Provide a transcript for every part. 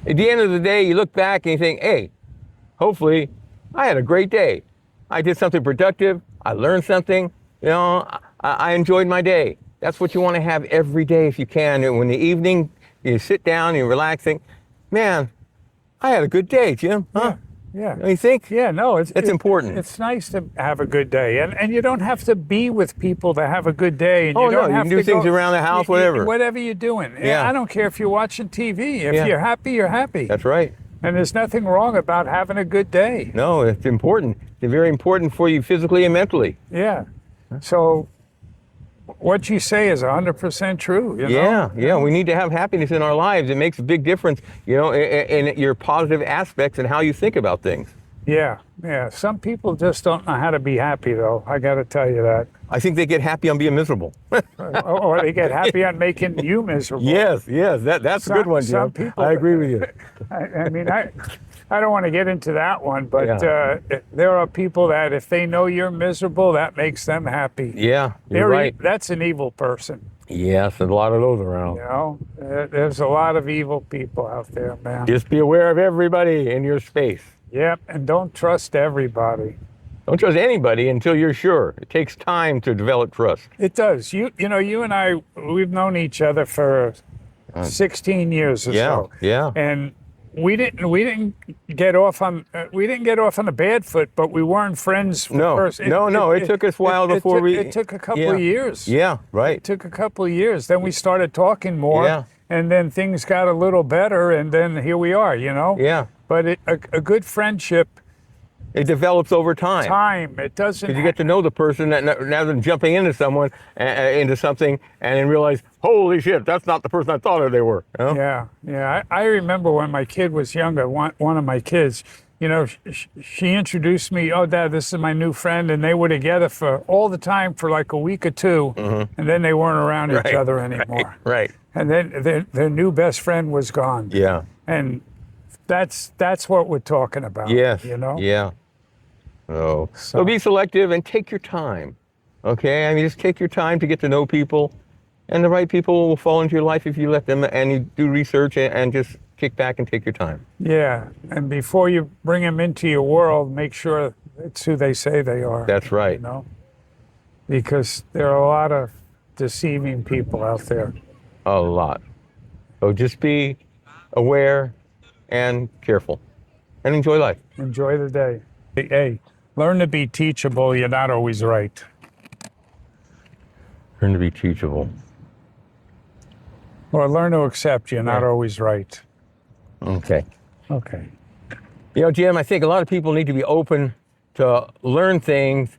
At the end of the day, you look back and you think, hey, hopefully I had a great day. I did something productive. I learned something. You know, I enjoyed my day. That's what you want to have every day if you can. And when the evening, you sit down and you're relaxing, man, I had a good day, Jim. Huh? Yeah. Don't you think? Yeah, no, That's important. It's nice to have a good day, and you don't have to be with people to have a good day. And Oh, you don't no, you have can do to things around the house, whatever. Whatever you're doing. Yeah. I don't care if you're watching TV. If Yeah. you're happy, you're happy. That's right. And there's nothing wrong about having a good day. No, it's important. It's very important for you physically and mentally. Yeah. So what you say is 100% true. You know? Yeah. We need to have happiness in our lives. It makes a big difference, you know, in your positive aspects and how you think about things. Yeah. Some people just don't know how to be happy, though. I got to tell you that. I think they get happy on being miserable. Or they get happy on making you miserable. Yes. That's a good one, Jim. Some people, I agree with you. I mean, I don't want to get into that one, but Yeah. there are people that if they know you're miserable, that makes them happy. Yeah, you're right. That's an evil person. Yes, there's a lot of those around. You know, there's a lot of evil people out there, man. Just be aware of everybody in your space. Yep, and don't trust everybody. Don't trust anybody until you're sure. It takes time to develop trust. It does. You know, you and I, we've known each other for 16 years or so. Yeah. And we didn't get off on a bad foot, but we weren't friends for No, first. no. It took us a while before we. It took a couple of years. Yeah, right. It took a couple of years. Then we started talking more. Yeah. And then things got a little better, and then here we are. You know. Yeah. But a good friendship. It develops over time. It doesn't. Because you get to know the person rather than jumping into someone, into something, and then realize, holy shit, that's not the person I thought they were. You know? Yeah. I remember when my kid was younger, one of my kids, you know, she introduced me, oh, Dad, this is my new friend. And they were together for all the time for like a week or two. Mm-hmm. And then they weren't around each other anymore. Right. And then their new best friend was gone. Yeah. And that's what we're talking about. Yes. You know? Yeah. Oh. So be selective and take your time. Okay? I mean, just take your time to get to know people. And the right people will fall into your life if you let them, and you do research and just kick back and take your time. Yeah. And before you bring them into your world, make sure it's who they say they are. That's right. You know? Because there are a lot of deceiving people out there. A lot. So just be aware and careful and enjoy life. Enjoy the day. Hey, learn to be teachable. You're not always right. Learn to be teachable. Or learn to accept you're not always right. Okay. Okay. You know, Jim, I think a lot of people need to be open to learn things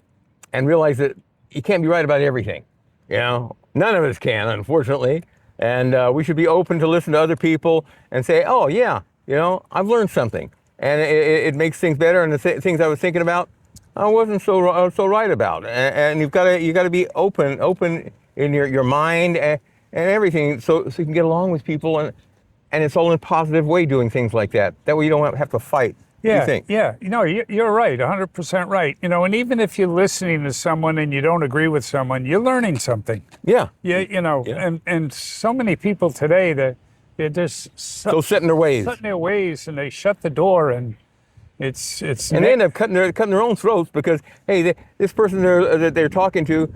and realize that you can't be right about everything. You know, none of us can, unfortunately. And we should be open to listen to other people and say, oh, yeah, you know, I've learned something. And it makes things better. And the things I was thinking about, I wasn't so right about. And you got to be open in your mind and everything, so you can get along with people. And it's all in a positive way doing things like that. That way you don't have to fight. Yeah, you think? yeah. You know, you're right, 100% right. You know, and even if you're listening to someone and you don't agree with someone, you're learning something. Yeah. Yeah, you know, Yeah. and so many people today that they're just So set in their ways. set in their ways, and they shut the door, and it's And they end up cutting their own throats because, hey, this person that they're talking to,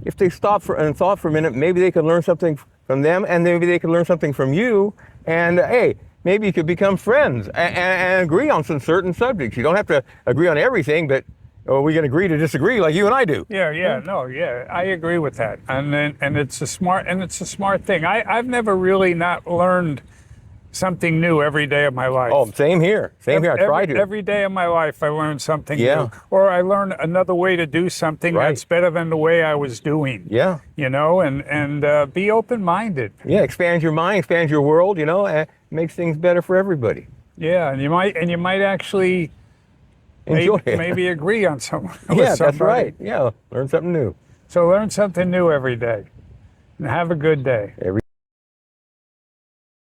if they stop and thought for a minute, maybe they could learn something from them, and maybe they could learn something from you. And hey, maybe you could become friends and agree on some certain subjects. You don't have to agree on everything, but we can agree to disagree like you and I do. Yeah, I agree with that, and it's a smart thing. I've never really not learned something new every day of my life. Oh, same here. I try to. Every day of my life, I learn something Yeah. new, or I learn another way to do something Right. that's better than the way I was doing. Yeah. You know, and be open-minded. Yeah, expand your mind, expand your world. You know, and makes things better for everybody. Yeah, and you might actually Enjoy it. maybe agree on something. Yeah, that's right. Yeah, learn something new. So learn something new every day, and have a good day.